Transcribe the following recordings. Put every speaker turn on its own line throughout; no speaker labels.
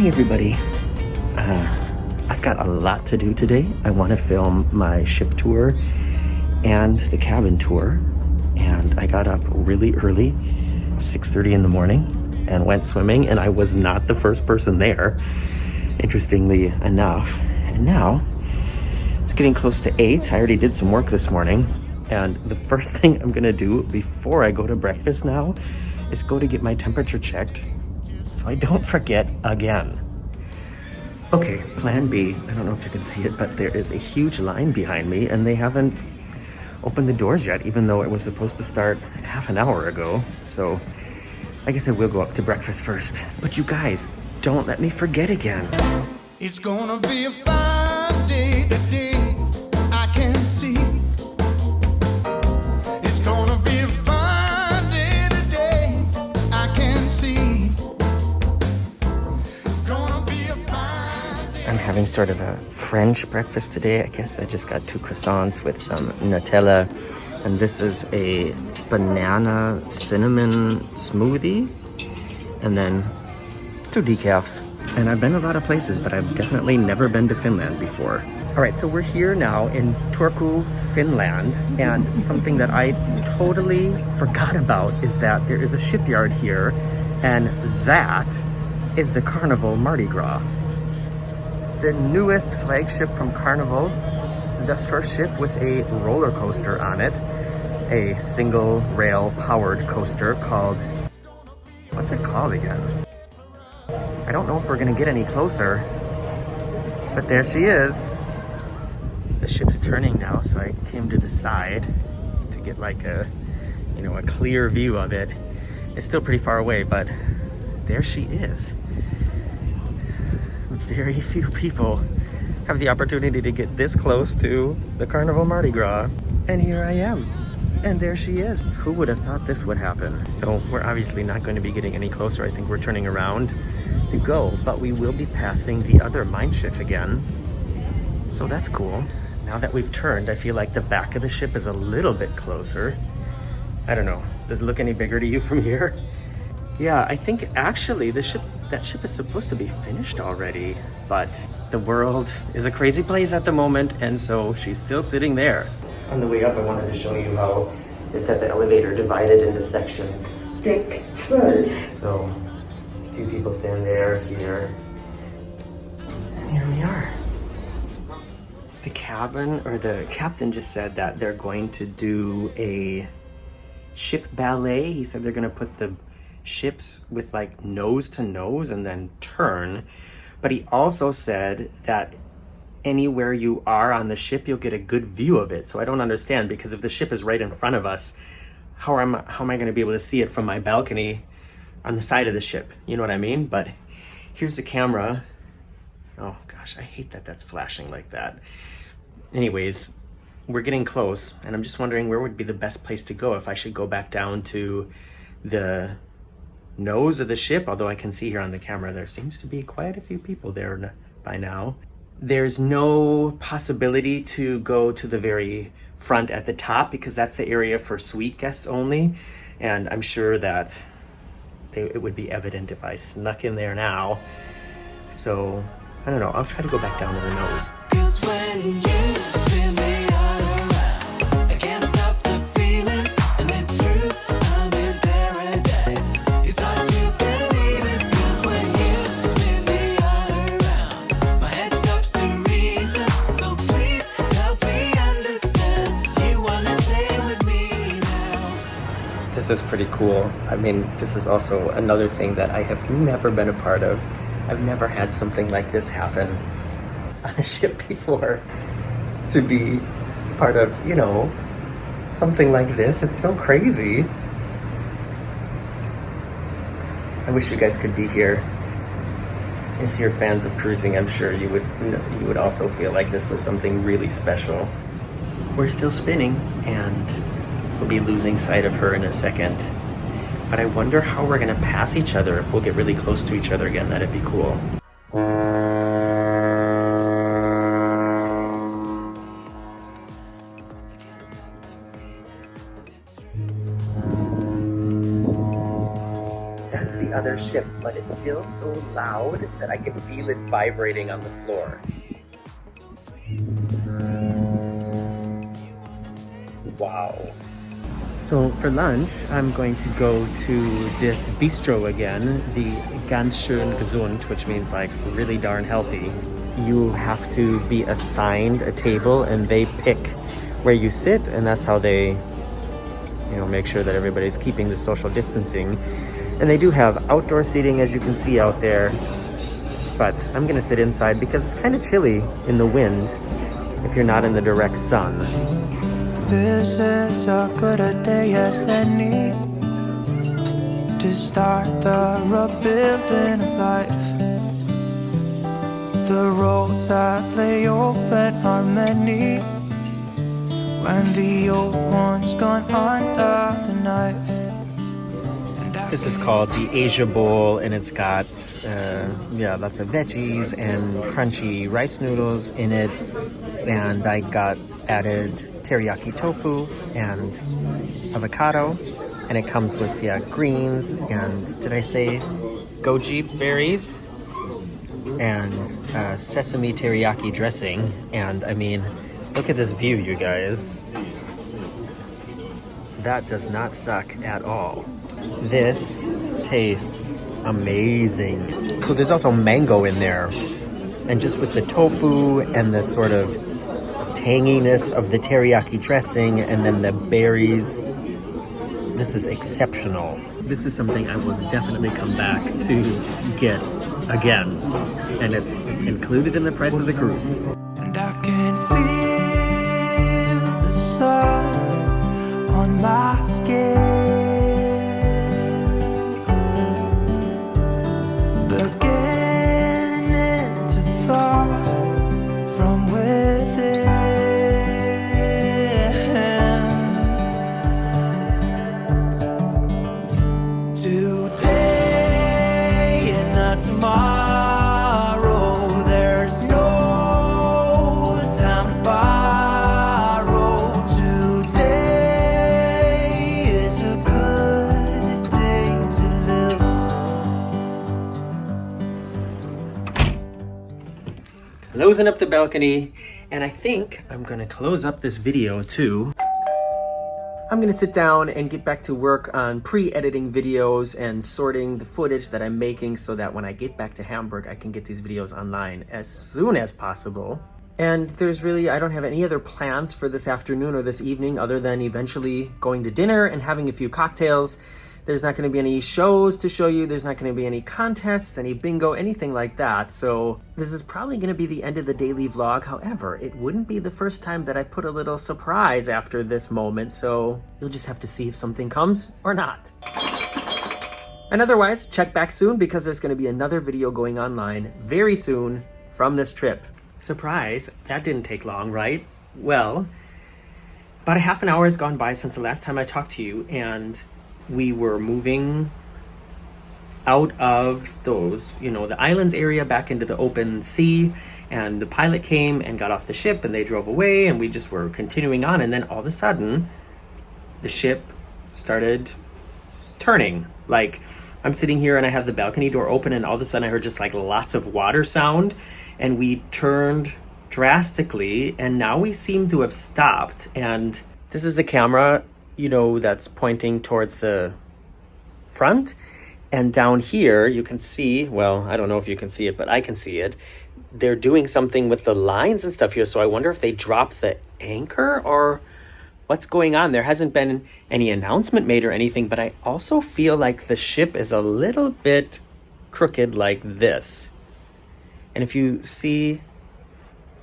Hey everybody, I've got a lot to do today. I want to film my ship tour and the cabin tour, and I got up really early, 6:30 in the morning, and went swimming, and I was not the first person there, interestingly enough. And now it's getting close to 8. I already did some work this morning, and the first thing I'm gonna do before I go to breakfast now is go to get my temperature checked so I don't forget again. Okay, plan B. I don't know if you can see it, but there is a huge line behind me and they haven't opened the doors yet, even though it was supposed to start half an hour ago. So I guess I will go up to breakfast first. But you guys, don't let me forget again.
It's gonna be a fine day today, I can see. It's gonna be a fine day today, I can see.
I'm having sort of a French breakfast today. I guess I just got 2 croissants with some Nutella. And this is a banana cinnamon smoothie. And then 2 decaf. And I've been a lot of places, but I've definitely never been to Finland before. All right, so we're here now in Turku, Finland. And something that I totally forgot about is that there is a shipyard here. And that is the Carnival Mardi Gras. The newest flagship from Carnival, the first ship with a roller coaster on it, a single rail powered coaster called, what's it called again? I don't know if we're gonna get any closer, but there she is. The ship's turning now, so I came to the side to get like a clear view of it. It's still pretty far away, but there she is. Very few people have the opportunity to get this close to the Carnival Mardi Gras. And here I am. And there she is. Who would have thought this would happen? So we're obviously not going to be getting any closer. I think we're turning around to go, but we will be passing the other MeinSchiff again. So that's cool. Now that we've turned, I feel like the back of the ship is a little bit closer. I don't know. Does it look any bigger to you from here? Yeah, I think actually that ship is supposed to be finished already, but the world is a crazy place at the moment, and so she's still sitting there. On the way up, I wanted to show you how they've got the elevator divided into sections. So a few people stand there, here, and here we are. The captain just said that they're going to do a ship ballet. He said they're going to put the ships with like nose to nose and then turn, but he also said that anywhere you are on the ship you'll get a good view of it. So I don't understand, because if the ship is right in front of us, how am I going to be able to see it from my balcony on the side of the ship? You know what I mean? But here's the camera. Oh gosh, I hate that that's flashing like that. Anyways, we're getting close, and I'm just wondering where would be the best place to go, if I should go back down to the nose of the ship, although I can see here on the camera there seems to be quite a few people there by now. There's no possibility to go to the very front at the top, because that's the area for suite guests only, and I'm sure that it would be evident if I snuck in there now. So I don't know, I'll try to go back down to the nose.
'Cause when you spin me all around, I can't stop the feeling, and it's true, I'm in paradise. It's hard to believe it, 'cause when you spin me all around, my head stops to reason. So please help me understand, you wanna stay with me now.
This is pretty cool. I mean, this is also another thing that I have never been a part of. I've never had something like this happen on a ship before. To be part of, something like this, it's so crazy. I wish you guys could be here. If you're fans of cruising, I'm sure you would also feel like this was something really special. We're still spinning, and we'll be losing sight of her in a second. But I wonder how we're gonna pass each other. If we'll get really close to each other again, that'd be cool. That's the other ship, but it's still so loud that I can feel it vibrating on the floor. Wow. So for lunch, I'm going to go to this bistro again, the ganz schön gesund, which means like really darn healthy. You have to be assigned a table and they pick where you sit, and that's how they, you know, make sure that everybody's keeping the social distancing. And they do have outdoor seating, as you can see out there, but I'm gonna sit inside because it's kind of chilly in the wind if you're not in the direct sun.
This is as good a day as any to start the rebuilding of life. The roads that lay open are many when the old one's gone under the knife.
This is called the Asia Bowl, and it's got lots of veggies and crunchy rice noodles in it. And I got added teriyaki tofu and avocado, and it comes with greens and, did I say goji berries? And sesame teriyaki dressing. And I mean, look at this view, you guys. That does not suck at all. This tastes amazing. So there's also mango in there. And just with the tofu and the sort of tanginess of the teriyaki dressing and then the berries, this is exceptional. This is something I will definitely come back to get again. And it's included in the price of the cruise.
And I can feel the sun on my skin, beginning to thaw from within. Today and not tomorrow.
Closing up the balcony, and I think I'm gonna close up this video too. I'm gonna sit down and get back to work on pre-editing videos and sorting the footage that I'm making so that when I get back to Hamburg, I can get these videos online as soon as possible. And there's really, I don't have any other plans for this afternoon or this evening other than eventually going to dinner and having a few cocktails. There's not going to be any shows to show you. There's not going to be any contests, any bingo, anything like that. So this is probably going to be the end of the daily vlog. However, it wouldn't be the first time that I put a little surprise after this moment. So you'll just have to see if something comes or not. And otherwise, check back soon because there's going to be another video going online very soon from this trip. Surprise, that didn't take long, right? Well, about a half an hour has gone by since the last time I talked to you, and we were moving out of those, the islands area back into the open sea, and the pilot came and got off the ship and they drove away, and we just were continuing on, and then all of a sudden the ship started turning. Like, I'm sitting here and I have the balcony door open, and all of a sudden I heard just like lots of water sound, and we turned drastically, and now we seem to have stopped. And this is the camera, that's pointing towards the front. And down here, you can see, well, I don't know if you can see it, but I can see it. They're doing something with the lines and stuff here. So I wonder if they dropped the anchor or what's going on. There hasn't been any announcement made or anything, but I also feel like the ship is a little bit crooked like this. And if you see, do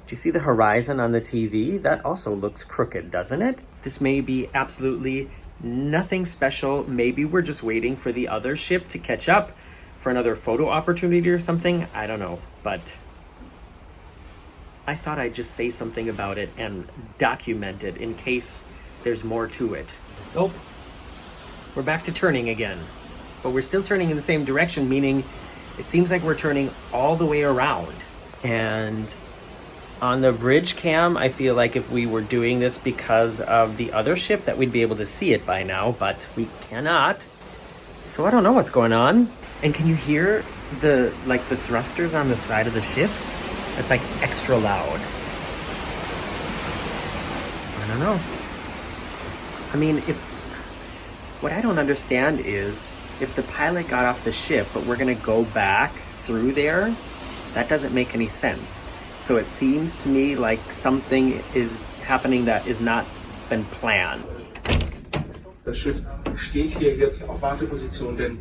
you see the horizon on the TV? That also looks crooked, doesn't it? This may be absolutely nothing special. Maybe we're just waiting for the other ship to catch up for another photo opportunity or something. I don't know, but I thought I'd just say something about it and document it in case there's more to it. Oh, we're back to turning again, but we're still turning in the same direction, meaning it seems like we're turning all the way around. And on the bridge cam, I feel like if we were doing this because of the other ship, that we'd be able to see it by now, but we cannot. So I don't know what's going on. And can you hear the thrusters on the side of the ship? It's like extra loud. I don't know. I mean, what I don't understand is if the pilot got off the ship, but we're gonna go back through there, that doesn't make any sense. So it seems to me like something is happening that is not been planned.
Das Schiff steht hier jetzt auf Warteposition, denn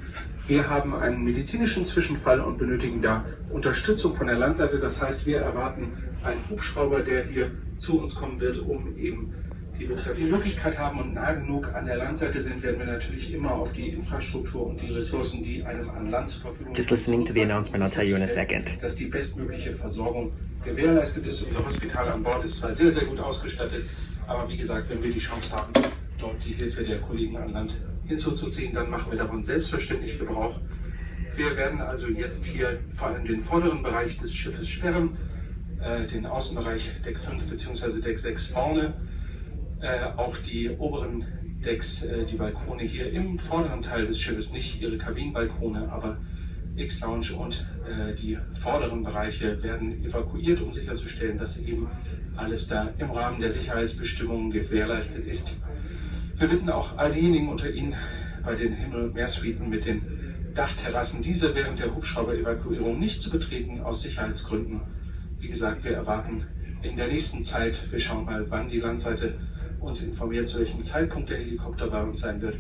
wir haben einen medizinischen Zwischenfall und benötigen da Unterstützung von der Landseite. Das heißt, wir erwarten einen Hubschrauber, der hier zu uns kommen wird, um eben die betreffende Möglichkeit haben. Und nah genug an der Landseite sind, werden wir natürlich immer auf die Infrastruktur und die Ressourcen, die einem an Land zur Verfügung stehen.
Just listening to the announcement, I'll tell you in a second.
Dass die bestmögliche Versorgung gewährleistet ist. Unser Hospital an Bord ist zwar sehr, sehr gut ausgestattet, aber wie gesagt, wenn wir die Chance haben, dort die Hilfe der Kollegen an Land hinzuzuziehen, dann machen wir davon selbstverständlich Gebrauch. Wir werden also jetzt hier vor allem den vorderen Bereich des Schiffes sperren, den Außenbereich Deck 5 bzw. Deck 6 vorne, auch die oberen Decks, die Balkone hier im vorderen Teil des Schiffes, nicht ihre Kabinenbalkone, aber X-Lounge und die vorderen Bereiche werden evakuiert, um sicherzustellen, dass eben alles da im Rahmen der Sicherheitsbestimmungen gewährleistet ist. Wir bitten auch all diejenigen unter Ihnen bei den Himmel- und Meersuiten mit den Dachterrassen, diese während der Hubschrauber-Evakuierung nicht zu betreten, aus Sicherheitsgründen. Wie gesagt, wir erwarten in der nächsten Zeit, wir schauen mal, wann die Landseite uns informiert, zu welchem Zeitpunkt der Helikopter bei uns sein wird,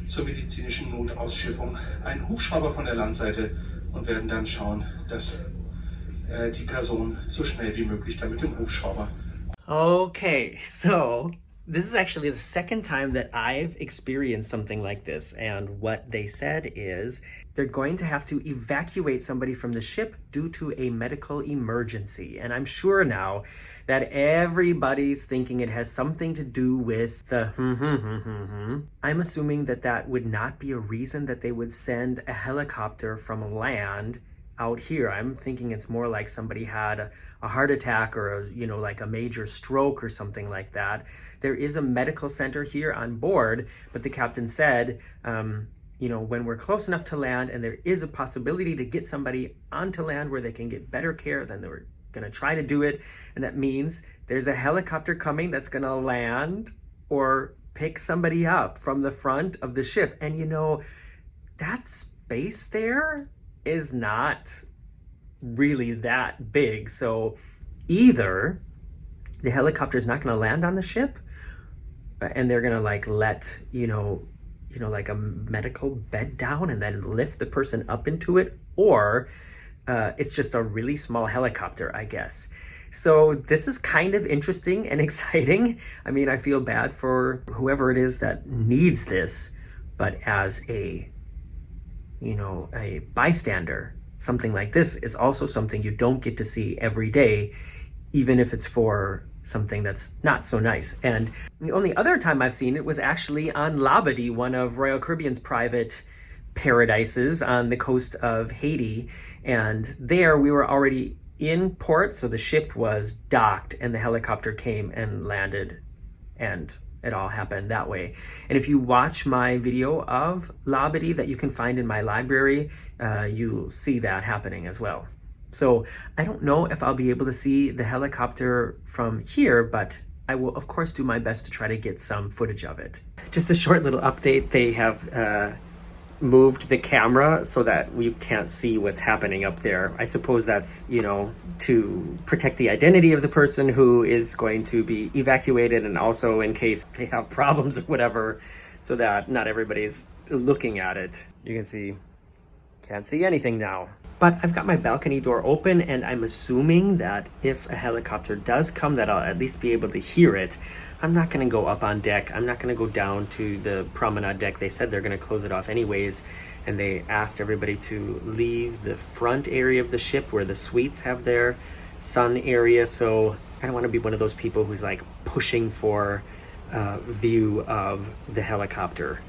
zur medizinischen Notausschiffung, einen Hubschrauber von der Landseite und werden dann schauen, dass die Person so schnell wie möglich da mit dem Hubschrauber.
Okay, so this is actually the second time that I've experienced something like this. And what they said is they're going to have to evacuate somebody from the ship due to a medical emergency. And I'm sure now that everybody's thinking it has something to do with the I'm assuming that that would not be a reason that they would send a helicopter from land out here. I'm thinking it's more like somebody had a heart attack or like a major stroke or something like that. There is a medical center here on board, but the captain said, when we're close enough to land and there is a possibility to get somebody onto land where they can get better care, then they were going to try to do it. And that means there's a helicopter coming that's going to land or pick somebody up from the front of the ship. And that space there is not really that big. So either the helicopter is not going to land on the ship and they're going to let like a medical bed down and then lift the person up into it, or it's just a really small helicopter, I guess. So this is kind of interesting and exciting. I mean, I feel bad for whoever it is that needs this, but as a bystander, something like this is also something you don't get to see every day, even if it's for something that's not so nice. And the only other time I've seen it was actually on Labadee, one of Royal Caribbean's private paradises on the coast of Haiti. And there we were already in port, so the ship was docked and the helicopter came and landed, and it all happened that way. And if you watch my video of Labadee that you can find in my library, you'll see that happening as well. So I don't know if I'll be able to see the helicopter from here, but I will of course do my best to try to get some footage of it. Just a short little update. They have moved the camera so that we can't see what's happening up there. I suppose that's, to protect the identity of the person who is going to be evacuated, and also in case they have problems or whatever, so that not everybody's looking at it. You can see, can't see anything now. But I've got my balcony door open, and I'm assuming that if a helicopter does come, that I'll at least be able to hear it. I'm not going to go up on deck. I'm not going to go down to the promenade deck. They said they're going to close it off anyways, and they asked everybody to leave the front area of the ship where the suites have their sun area. So I don't want to be one of those people who's like pushing for view of the helicopter.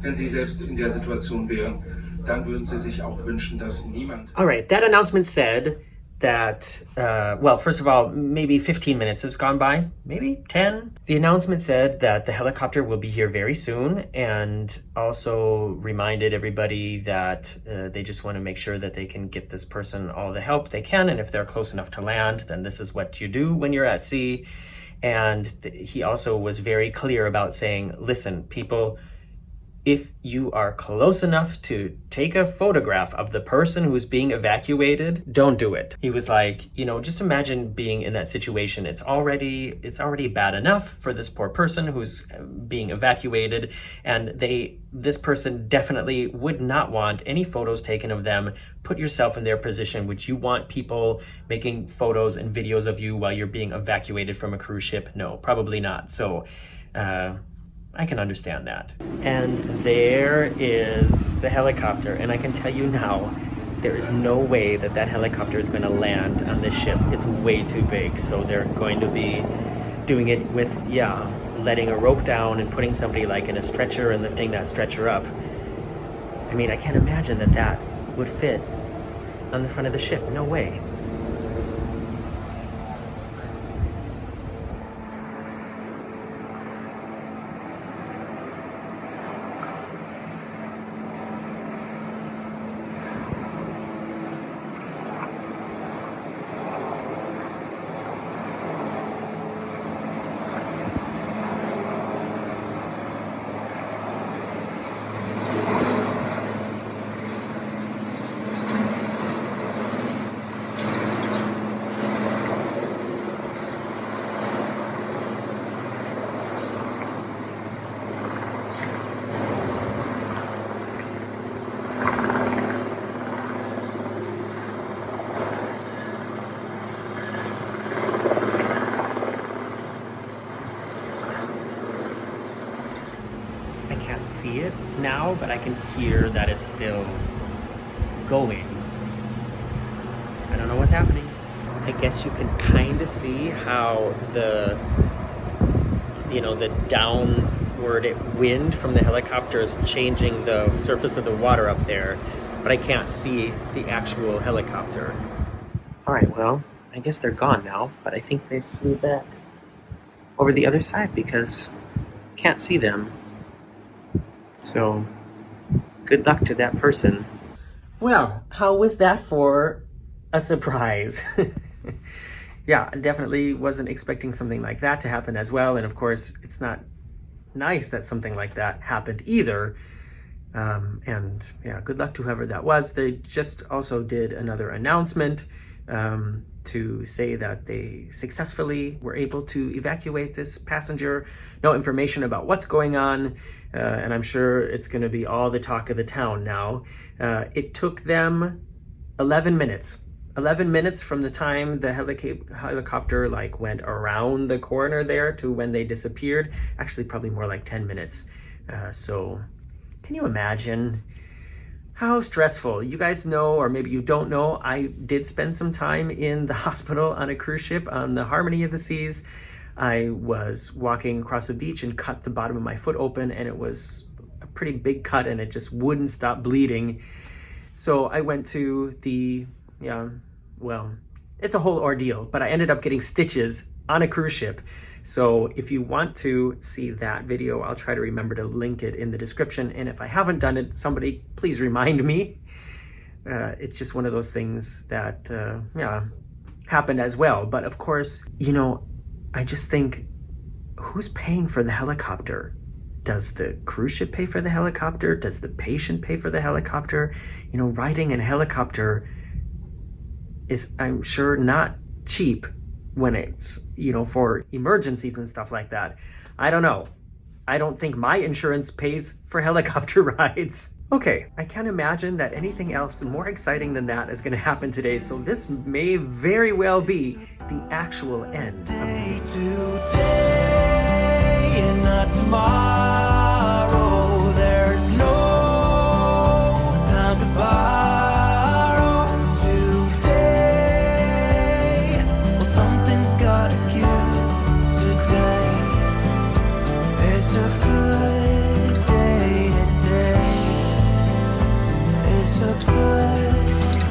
Wenn Sie selbst in der Situation wären, dann würden Sie sich auch wünschen, dass niemand.
All right, that announcement said that, well, first of all, maybe 15 minutes has gone by, maybe 10. The announcement said that the helicopter will be here very soon, and also reminded everybody that they just want to make sure that they can get this person all the help they can, and if they're close enough to land, then this is what you do when you're at sea. And he also was very clear about saying, listen, people, if you are close enough to take a photograph of the person who's being evacuated, don't do it. He was like, you know, just imagine being in that situation. It's already bad enough for this poor person who's being evacuated, and this person definitely would not want any photos taken of them. Put yourself in their position. Would you want people making photos and videos of you while you're being evacuated from a cruise ship? No, probably not. So, I can understand that. And there is the helicopter, and I can tell you now, there is no way that helicopter is going to land on this ship. It's way too big, so they're going to be doing it with, letting a rope down and putting somebody like in a stretcher and lifting that stretcher up. I mean, I can't imagine that would fit on the front of the ship. No way. See it now, but I can hear that it's still going. I don't know what's happening. I guess you can kind of see how the downward wind from the helicopter is changing the surface of the water up there, but I can't see the actual helicopter. All right, well, I guess they're gone now, but I think they flew back over the other side because I can't see them. So, good luck to that person. Well, how was that for a surprise? Yeah, I definitely wasn't expecting something like that to happen as well. And of course, it's not nice that something like that happened either. And yeah, good luck to whoever that was. They just also did another announcement to say that they successfully were able to evacuate this passenger. No information about what's going on, and I'm sure it's going to be all the talk of the town now. It took them 11 minutes. 11 minutes from the time the helicopter went around the corner there to when they disappeared. Actually, probably more like 10 minutes. So can you imagine how stressful? You guys know, or maybe you don't know, I did spend some time in the hospital on a cruise ship on the Harmony of the Seas. I was walking across the beach and cut the bottom of my foot open, and it was a pretty big cut and it just wouldn't stop bleeding. So I went to it's a whole ordeal, but I ended up getting stitches on a cruise ship. So if you want to see that video, I'll try to remember to link it in the description. And if I haven't done it, somebody please remind me. It's just one of those things that happened as well. But of course, I just think, who's paying for the helicopter? Does the cruise ship pay for the helicopter? Does the patient pay for the helicopter? Riding in a helicopter is, I'm sure, not cheap when it's, for emergencies and stuff like that. I don't know. I don't think my insurance pays for helicopter rides. Okay, I can't imagine that anything else more exciting than that is going to happen today, so this may very well be the actual end.
Day to day and not tomorrow. There's no time to borrow today. Well, something's gotta give today. It's a good day today. It's a good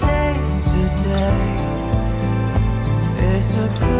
day today. is a good